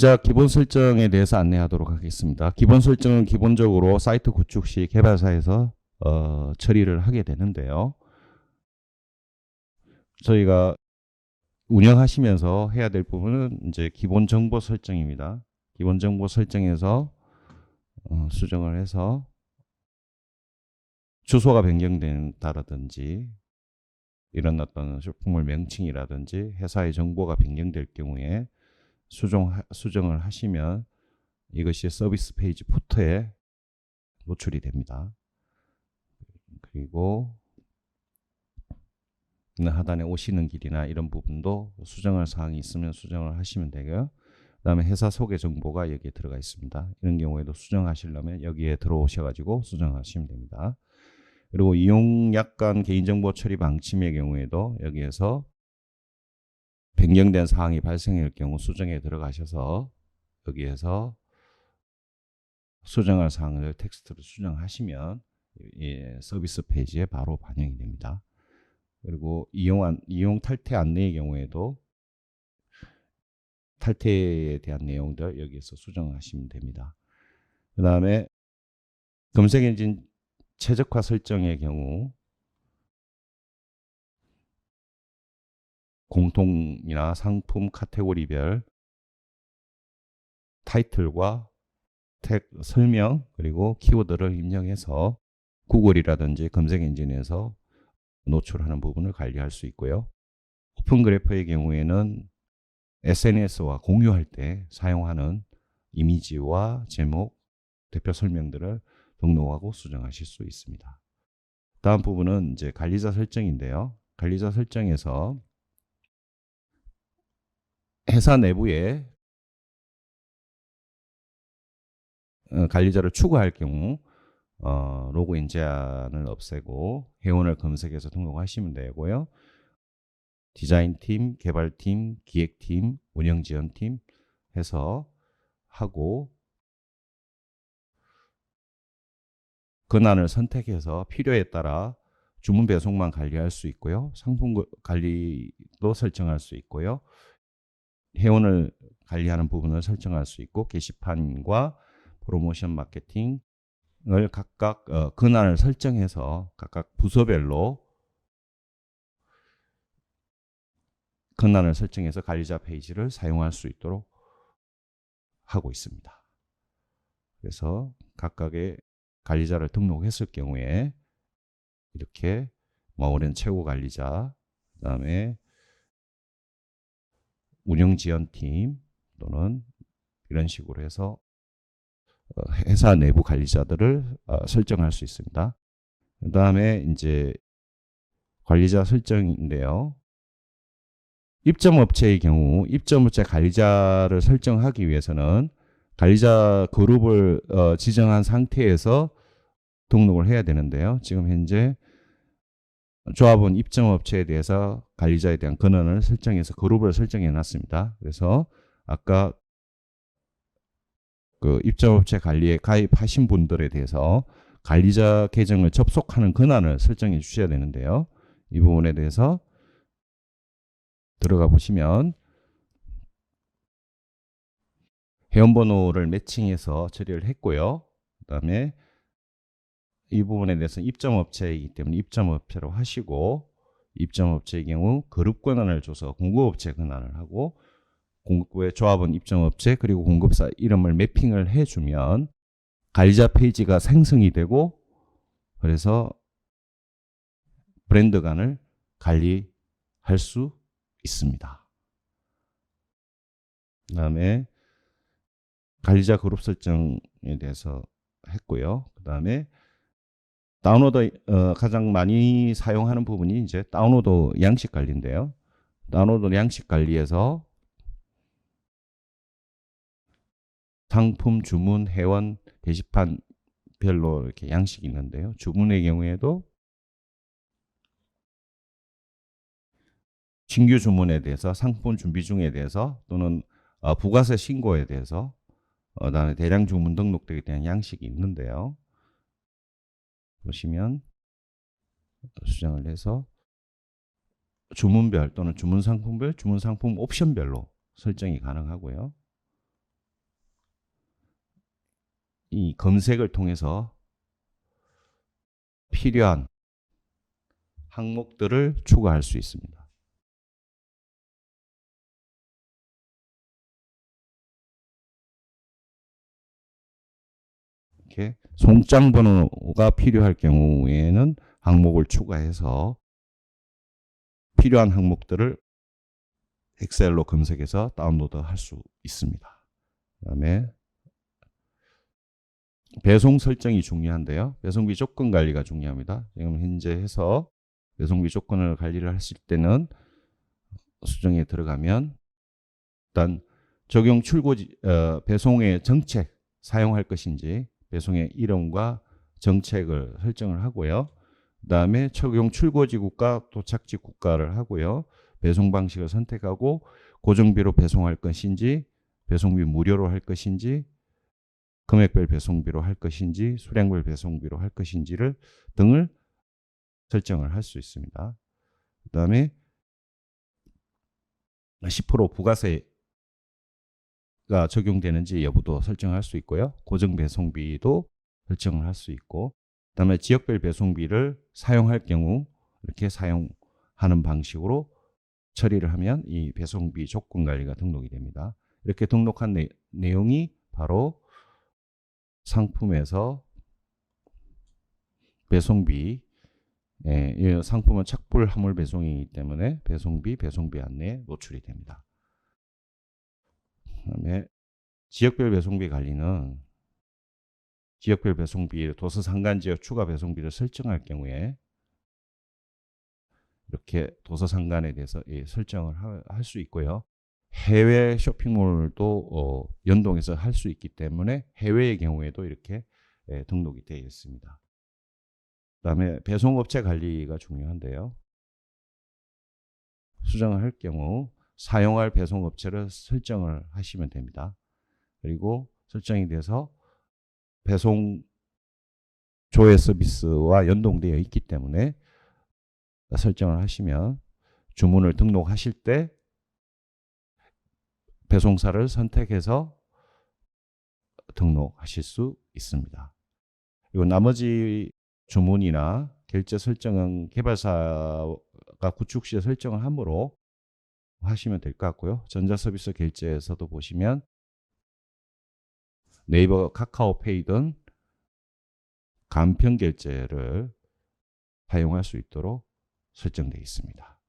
관리자 기본 설정에 대해서 안내하도록 하겠습니다. 기본 설정은 기본적으로 사이트 구축 시 개발사에서 처리를 하게 되는데요. 저희가 운영하시면서 해야 될 부분은 이제 기본 정보 설정입니다. 기본 정보 설정에서 수정을 해서 주소가 변경된다라든지 이런 어떤 쇼핑몰 명칭이라든지 회사의 정보가 변경될 경우에 수정을 하시면 이것이 서비스 페이지 포터에 노출이 됩니다. 그리고 하단에 오시는 길이나 이런 부분도 수정할 사항이 있으면 수정을 하시면 되고요. 그 다음에 회사 소개 정보가 여기에 들어가 있습니다. 이런 경우에도 수정하시려면 여기에 들어오셔가지고 수정하시면 됩니다. 그리고 이용 약관 개인정보 처리 방침의 경우에도 여기에서 변경된 사항이 발생할 경우 수정에 들어가셔서 여기에서 수정할 사항을 텍스트로 수정하시면 서비스 페이지에 바로 반영이 됩니다. 그리고 이용 탈퇴 안내의 경우에도 탈퇴에 대한 내용들 여기에서 수정하시면 됩니다. 그 다음에 검색 엔진 최적화 설정의 경우 공통이나 상품 카테고리별 타이틀과 택 설명 그리고 키워드를 입력해서 구글이라든지 검색 엔진에서 노출하는 부분을 관리할 수 있고요. 오픈 그래프의 경우에는 SNS와 공유할 때 사용하는 이미지와 제목, 대표 설명들을 등록하고 수정하실 수 있습니다. 다음 부분은 이제 관리자 설정인데요. 관리자 설정에서 회사 내부에 관리자를 추가할 경우 로그인 제한을 없애고 회원을 검색해서 등록하시면 되고요. 디자인팀, 개발팀, 기획팀, 운영지원팀 해서 하고 권한을 선택해서 필요에 따라 주문 배송만 관리할 수 있고요. 상품 관리도 설정할 수 있고요. 회원을 관리하는 부분을 설정할 수 있고 게시판과 프로모션 마케팅을 각각 권한을 설정해서 각각 부서별로 권한을 설정해서 관리자 페이지를 사용할 수 있도록 하고 있습니다. 그래서 각각의 관리자를 등록했을 경우에 이렇게 오랜 최고 관리자, 그 다음에 운영지원팀 또는 이런 식으로 해서 회사 내부 관리자들을 설정할 수 있습니다. 그 다음에 이제 관리자 설정인데요. 입점업체의 경우 입점업체 관리자를 설정하기 위해서는 관리자 그룹을 지정한 상태에서 등록을 해야 되는데요. 지금 현재 조합원 입점업체에 대해서 관리자에 대한 권한을 설정해서 그룹을 설정해 놨습니다. 그래서 아까 그 입점업체 관리에 가입하신 분들에 대해서 관리자 계정을 접속하는 권한을 설정해 주셔야 되는데요. 이 부분에 대해서 들어가 보시면 회원번호를 매칭해서 처리를 했고요. 그 다음에 이 부분에 대해서 입점업체이기 때문에 입점업체로 하시고 입점업체의 경우 그룹 권한을 줘서 공급업체 권한을 하고 공급부의 조합원 입점업체 그리고 공급사 이름을 매핑을 해주면 관리자 페이지가 생성이 되고 그래서 브랜드 간을 관리할 수 있습니다. 그 다음에 관리자 그룹 설정에 대해서 했고요. 그 다음에 다운로드 가장 많이 사용하는 부분이 이제 다운로드 양식 관리인데요. 다운로드 양식 관리에서 상품, 주문, 회원, 게시판별로 이렇게 양식이 있는데요. 주문의 경우에도 신규 주문에 대해서 상품 준비 중에 대해서 또는 부가세 신고에 대해서 그다음에 대량 주문 등록되게 대한 양식이 있는데요. 보시면 수정을 해서 주문별 또는 주문 상품별, 주문 상품 옵션별로 설정이 가능하고요. 이 검색을 통해서 필요한 항목들을 추가할 수 있습니다. 이렇게 송장 번호가 필요할 경우에는 항목을 추가해서 필요한 항목들을 엑셀로 검색해서 다운로드 할 수 있습니다. 그다음에 배송 설정이 중요한데요. 배송비 조건 관리가 중요합니다. 지금 현재 해서 배송비 조건을 관리를 했을 때는 수정에 들어가면 일단 적용 출고지 배송의 정책 사용할 것인지 배송의 이름과 정책을 설정을 하고요. 그다음에 적용 출고지 국가 도착지 국가를 하고요. 배송 방식을 선택하고 고정비로 배송할 것인지 배송비 무료로 할 것인지 금액별 배송비로 할 것인지 수량별 배송비로 할 것인지를 등을 설정을 할 수 있습니다. 그다음에 10% 부가세가 적용되는지 여부도 설정할 수 있고요. 고정 배송비도 설정을 할 수 있고, 그다음에 지역별 배송비를 사용할 경우 이렇게 사용하는 방식으로 처리를 하면 이 배송비 조건 관리가 등록이 됩니다. 이렇게 등록한 내용이 바로 상품에서 배송비, 이 상품은 착불 화물 배송이기 때문에 배송비 안내에 노출이 됩니다. 그다음에 지역별 배송비 관리는 지역별 배송비 도서 상간 지역 추가 배송비를 설정할 경우에 이렇게 도서 상간에 대해서 설정을 할 수 있고요. 해외 쇼핑몰도 연동해서 할 수 있기 때문에 해외의 경우에도 이렇게 등록이 되어 있습니다. 그다음에 배송업체 관리가 중요한데요. 수정을 할 경우 사용할 배송업체를 설정을 하시면 됩니다. 그리고 설정이 돼서 배송 조회 서비스와 연동되어 있기 때문에 설정을 하시면 주문을 등록하실 때 배송사를 선택해서 등록하실 수 있습니다. 그리고 나머지 주문이나 결제 설정은 개발사가 구축 시에 설정을 함으로 하시면 될 것 같고요. 전자서비스 결제에서도 보시면 네이버 카카오페이 등 간편 결제를 사용할 수 있도록 설정되어 있습니다.